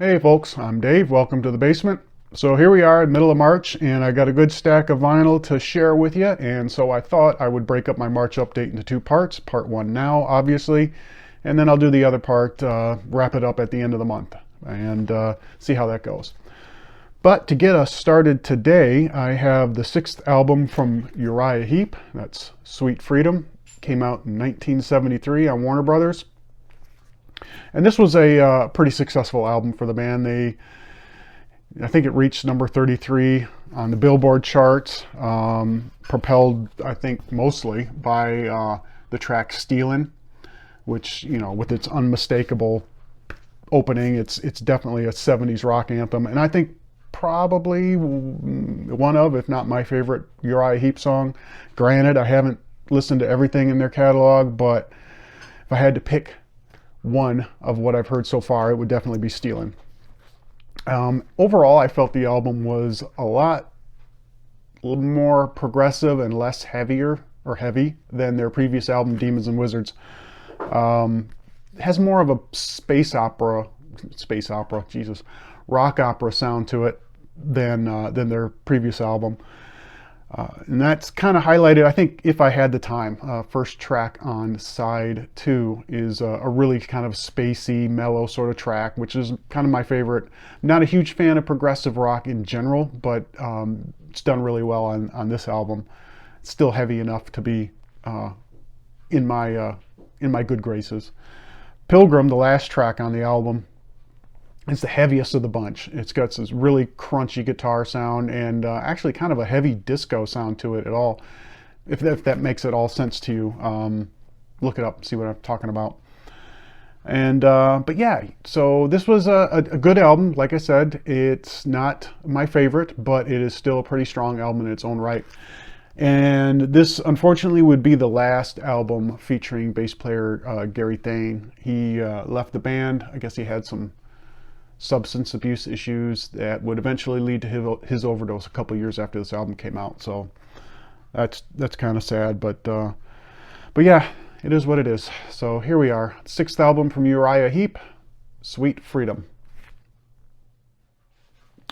Hey folks, I'm Dave. Welcome to the basement. So here we are in the middle of March, and I got a good stack of vinyl to share with you, and so I thought I would break up my March update into two parts. Part one now, obviously, and then I'll do the other part, wrap it up at the end of the month, and see how that goes. But to get us started today, I have the sixth album from Uriah Heep. That's Sweet Freedom. Came out in 1973 on Warner Brothers. And this was a pretty successful album for the band. I think it reached number 33 on the Billboard charts, propelled, I think, mostly by the track "Stealin'," which, you know, with its unmistakable opening, it's definitely a 70s rock anthem. And I think probably one of, if not my favorite Uriah Heep song. Granted, I haven't listened to everything in their catalog, but if I had to pick one of what I've heard so far, it would definitely be "Stealin'." Overall, I felt the album was a little more progressive and less heavy than their previous album, Demons and Wizards. It has more of a rock opera sound to it than their previous album. And that's kind of highlighted, I think, If I Had the Time. First track on side 2 is a really kind of spacey, mellow sort of track, which is kind of my favorite. I'm not a huge fan of progressive rock in general, but it's done really well on this album. It's still heavy enough to be in my good graces. Pilgrim, the last track on the album, it's the heaviest of the bunch. It's got this really crunchy guitar sound and actually kind of a heavy disco sound to it at all. If that makes it all sense to you, look it up, see what I'm talking about. And but yeah, so this was a good album. Like I said, it's not my favorite, but it is still a pretty strong album in its own right. And this, unfortunately, would be the last album featuring bass player Gary Thane. He left the band. I guess he had some substance abuse issues that would eventually lead to his overdose a couple years after this album came out. So that's kind of sad, but yeah, it is what it is. So here we are, sixth album from Uriah Heep, Sweet Freedom.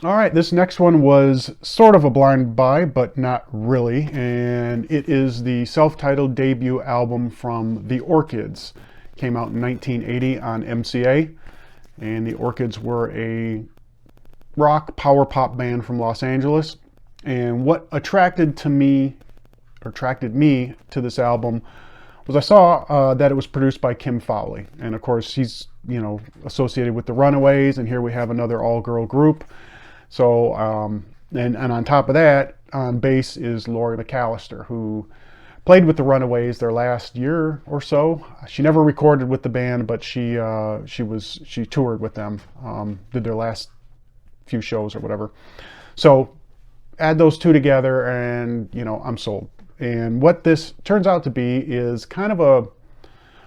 All right, this next one was sort of a blind buy, but not really, and it is the self-titled debut album from the Orchids. Came out in 1980 on MCA. And the Orchids were a rock power pop band from Los Angeles. And what attracted me to this album was I saw that it was produced by Kim Fowley. And of course, he's, you know, associated with the Runaways, and here we have another all-girl group. So, and on top of that, on bass is Laurie McAllister, who played with the Runaways their last year or so. She never recorded with the band, but she toured with them, did their last few shows or whatever. So add those two together and, you know, I'm sold. And what this turns out to be is kind of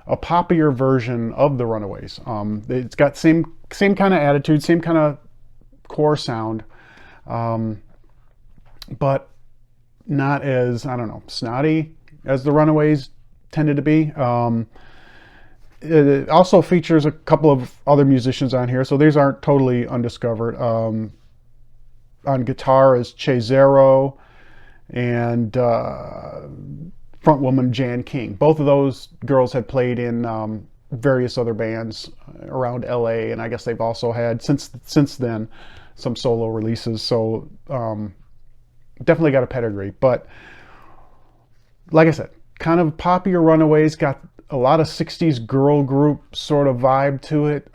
a poppier version of the Runaways. It's got same kind of attitude, same kind of core sound, but not as, I don't know, snotty as the Runaways tended to be. It also features a couple of other musicians on here, so these aren't totally undiscovered. On guitar is Che Zero and frontwoman Jan King. Both of those girls had played in various other bands around LA, and I guess they've also had, since then, some solo releases, so definitely got a pedigree. But like I said, kind of poppier Runaways, got a lot of 60s girl group sort of vibe to it.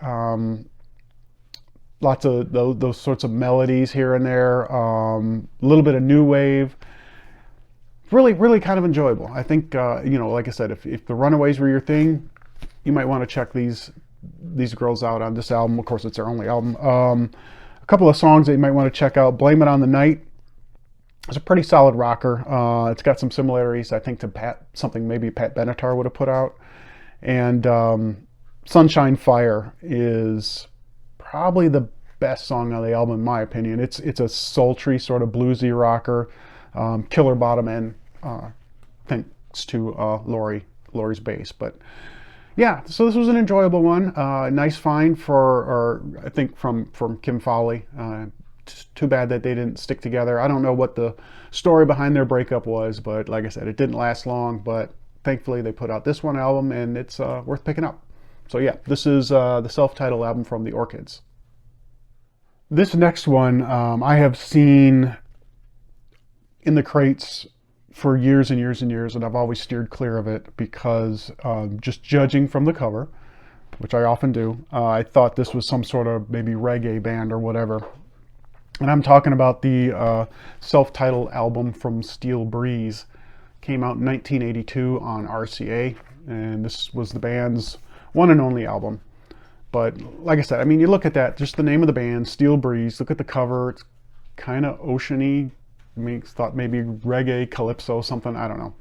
Lots of those sorts of melodies here and there. A little bit of new wave. Really kind of enjoyable. I think, you know, like I said, if the Runaways were your thing, you might want to check these girls out on this album. Of course, it's their only album. A couple of songs that you might want to check out. Blame It on the Night. It's a pretty solid rocker. It's got some similarities, I think, to something maybe Pat Benatar would have put out. And Sunshine Fire is probably the best song on the album, in my opinion. It's a sultry, sort of bluesy rocker. Killer bottom end, thanks to Laurie's bass. But yeah, so this was an enjoyable one. Nice find or I think from Kim Fowley. Too bad that they didn't stick together. I don't know what the story behind their breakup was, but like I said, it didn't last long. But thankfully, they put out this one album, and it's worth picking up. So yeah, this is the self-titled album from the Orchids. This next one I have seen in the crates for years and years and years, and I've always steered clear of it because just judging from the cover, which I often do, I thought this was some sort of maybe reggae band or whatever. And I'm talking about the self-titled album from Steel Breeze. Came out in 1982 on RCA, and this was the band's one and only album. But like I said, I mean, you look at that, just the name of the band, Steel Breeze, look at the cover, it's kind of oceany. I mean, thought maybe reggae, calypso, something, I don't know.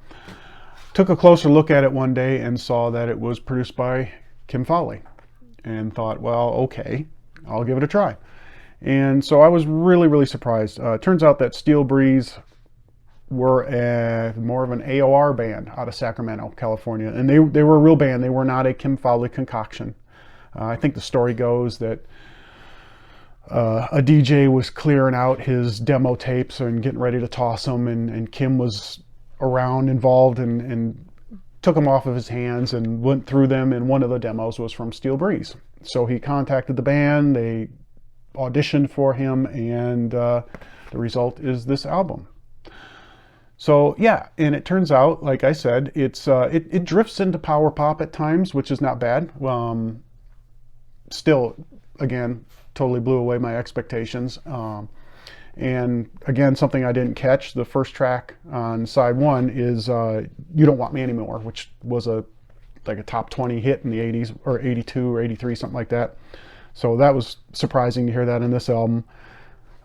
Took a closer look at it one day and saw that it was produced by Kim Fowley, and thought, well, okay, I'll give it a try. And so I was really, really surprised. Turns out that Steel Breeze were more of an AOR band out of Sacramento, California. And they were a real band. They were not a Kim Fowley concoction. I think the story goes that a DJ was clearing out his demo tapes and getting ready to toss them, and Kim was around, involved, and took them off of his hands and went through them, and one of the demos was from Steel Breeze. So he contacted the band, they auditioned for him, and the result is this album. So yeah, and it turns out, like I said, it drifts into power pop at times, which is not bad. Still, again, totally blew away my expectations. And again, something I didn't catch, the first track on side one is You Don't Want Me Anymore, which was like a top 20 hit in the 80s, or 82 or 83, something like that. So that was surprising to hear that in this album.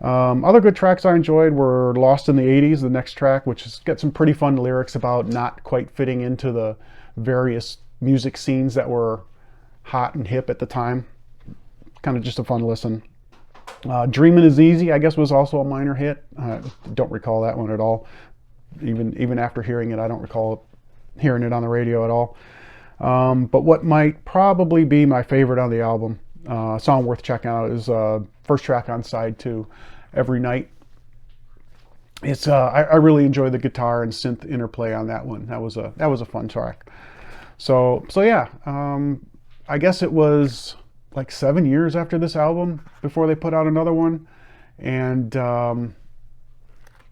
Other good tracks I enjoyed were Lost in the 80s, the next track, which has got some pretty fun lyrics about not quite fitting into the various music scenes that were hot and hip at the time. Kind of just a fun listen. Dreamin' Is Easy, I guess, was also a minor hit. Don't recall that one at all. Even after hearing it, I don't recall hearing it on the radio at all. But what might probably be my favorite on the album, song worth checking out, is first track on side 2, Every Night. It's I really enjoy the guitar and synth interplay on that one. That was a fun track. So yeah, I guess it was like 7 years after this album before they put out another one, and I'm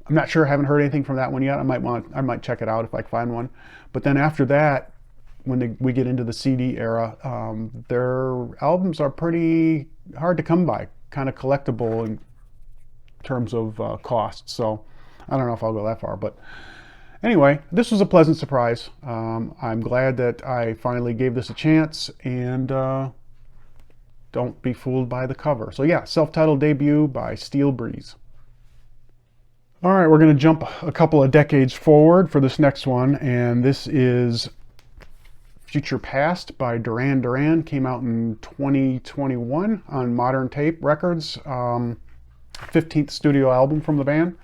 not sure. I haven't heard anything from that one yet. I might check it out if I can find one. But then after that, when we get into the CD era, their albums are pretty hard to come by, kind of collectible in terms of cost. So I don't know if I'll go that far, but anyway, this was a pleasant surprise. I'm glad that I finally gave this a chance, and don't be fooled by the cover. So yeah, self-titled debut by Steel Breeze. All right, we're going to jump a couple of decades forward for this next one, and this is Future Past by Duran Duran. Came out in 2021 on Modern Tape Records, 15th studio album from the band.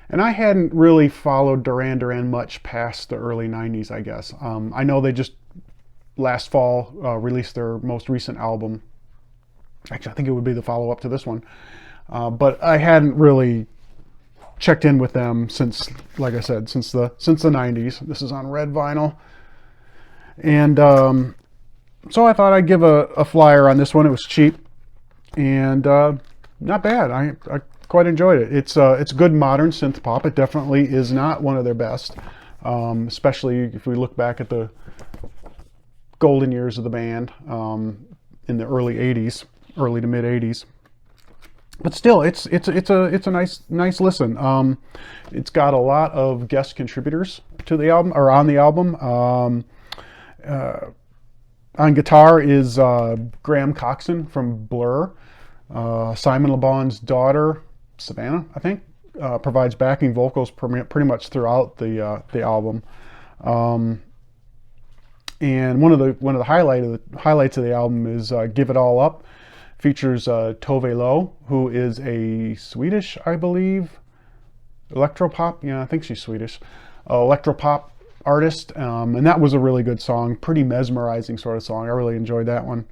And I hadn't really followed Duran Duran much past the early 90s, I guess. I know they just last fall released their most recent album. Actually, I think it would be the follow-up to this one. But I hadn't really checked in with them since, like I said, since the 90s. This is on red vinyl. And so I thought I'd give a flyer on this one. It was cheap and not bad. I quite enjoyed it. It's good modern synth pop. It definitely is not one of their best, especially if we look back at the golden years of the band in the early 80s, early to mid 80s. But still, it's a nice listen. It's got a lot of guest contributors to the album, or on the album. On guitar is Graham Coxon from Blur. Simon Le Bon's daughter, Savannah, I think, provides backing vocals pretty much throughout the album. And one of the highlights of the album is "Give It All Up." Features Tove Lo, who is a Swedish, I believe, electropop. Yeah, I think she's Swedish. Electropop artist, and that was a really good song, pretty mesmerizing sort of song. I really enjoyed that one.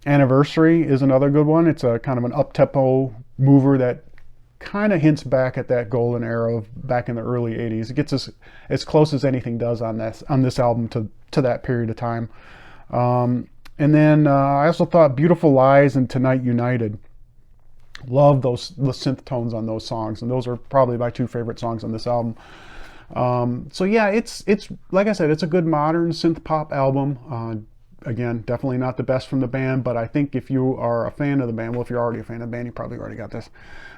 Anniversary is another good one. It's a kind of an up-tempo mover that kind of hints back at that golden era of back in the early 80s. It gets as close as anything does on this album to that period of time. And then I also thought Beautiful Lies and Tonight United. Love the synth tones on those songs, and those are probably my two favorite songs on this album. So yeah, it's like I said, it's a good modern synth pop album. Again, definitely not the best from the band, but I think if you are a fan of the band, well, if you're already a fan of the band, you probably already got this.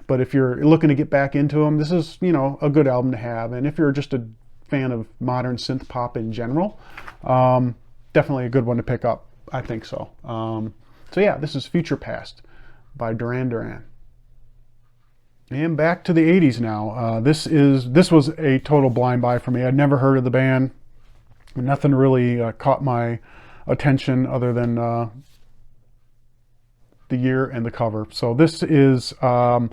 But if you're looking to get back into them, this is, you know, a good album to have. And if you're just a fan of modern synth pop in general, definitely a good one to pick up. I think so. So yeah, this is Future Past by Duran Duran. And back to the 80s now. This was a total blind buy for me. I'd never heard of the band. Nothing really caught my attention other than the year and the cover. So this is Out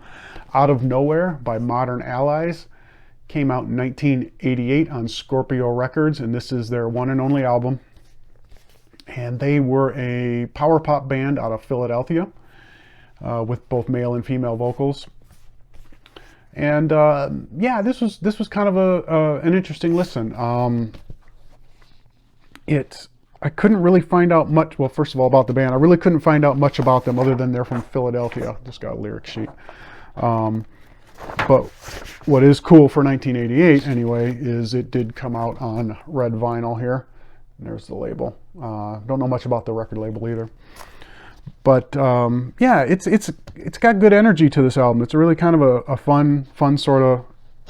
of Nowhere by Modern Allies. Came out in 1988 on Scorpio Records, and this is their one and only album. And they were a power pop band out of Philadelphia with both male and female vocals. And yeah, this was kind of an interesting listen. I couldn't really find out much. Well, first of all, about the band, I really couldn't find out much about them other than they're from Philadelphia. Just got a lyric sheet. But what is cool for 1988 anyway is it did come out on red vinyl here. And there's the label. Don't know much about the record label either. But yeah, it's got good energy to this album. It's really kind of a fun sort of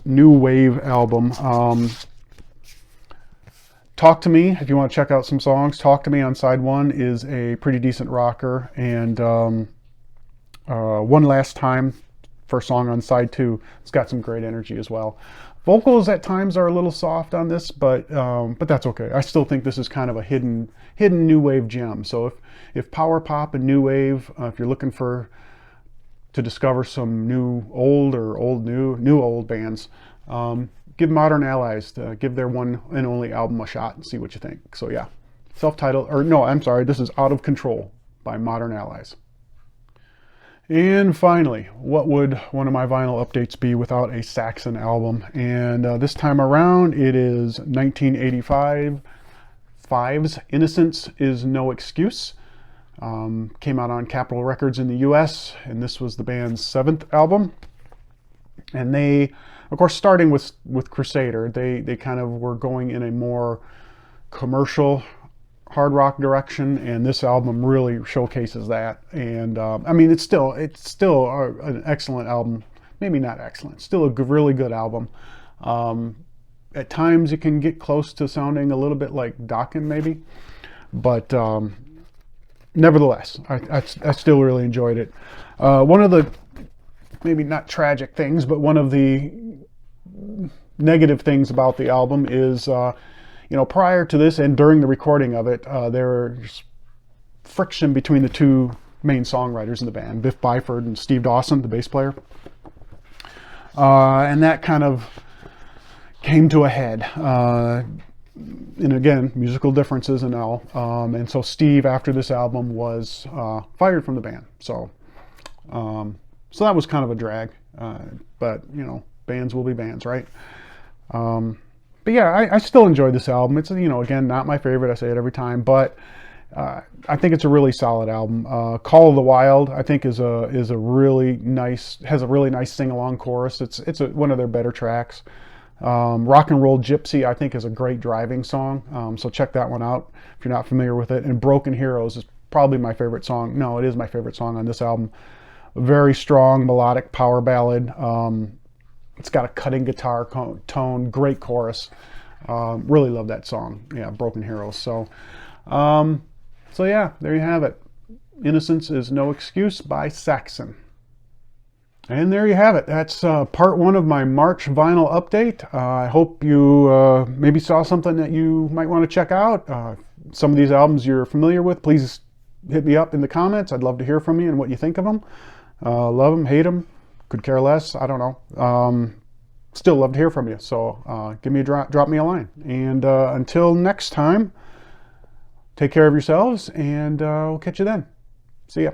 new wave album. Talk to Me, if you want to check out some songs. Talk to Me on side 1 is a pretty decent rocker, and One Last Time, first song on side 2, it's got some great energy as well. Vocals at times are a little soft on this, but that's okay. I still think this is kind of a hidden new wave gem. So if power pop and new wave, if you're looking to discover some new old or new old bands, give Modern Allies, give their one and only album a shot and see what you think. So yeah, self-titled, or no, I'm sorry, this is Out of Control by Modern Allies. And finally, what would one of my vinyl updates be without a Saxon album? And this time around, it is 1985's Innocence Is No Excuse. Came out on Capitol Records in the US, and this was the band's 7th album. And they, of course, starting with Crusader, they kind of were going in a more commercial hard rock direction, and this album really showcases that. And I mean, it's still an excellent album. Maybe not excellent, still a really good album. At times it can get close to sounding a little bit like Dokken maybe, but nevertheless, I still really enjoyed it. One of the, maybe not tragic things, but one of the negative things about the album is you know, prior to this and during the recording of it, there was friction between the two main songwriters in the band, Biff Byford and Steve Dawson, the bass player. And that kind of came to a head. And again, musical differences and all. And so Steve, after this album, was fired from the band. So that was kind of a drag. But, you know, bands will be bands, right? But yeah, I still enjoy this album. It's, you know, again, not my favorite. I say it every time, but I think it's a really solid album. Call of the Wild, I think, has a really nice sing-along chorus. It's one of their better tracks. Rock and Roll Gypsy, I think, is a great driving song. So check that one out if you're not familiar with it. And Broken Heroes is probably my favorite song. No, it is my favorite song on this album. Very strong melodic power ballad. It's got a cutting guitar tone, great chorus. Really love that song. Yeah, Broken Heroes. So yeah, there you have it. Innocence Is No Excuse by Saxon. And there you have it. That's part 1 of my March vinyl update. I hope you maybe saw something that you might want to check out. Some of these albums you're familiar with, please hit me up in the comments. I'd love to hear from you and what you think of them. Love them, hate them, could care less. I don't know. still love to hear from you. So give me a drop me a line. And until next time, take care of yourselves, and we'll catch you then. See ya.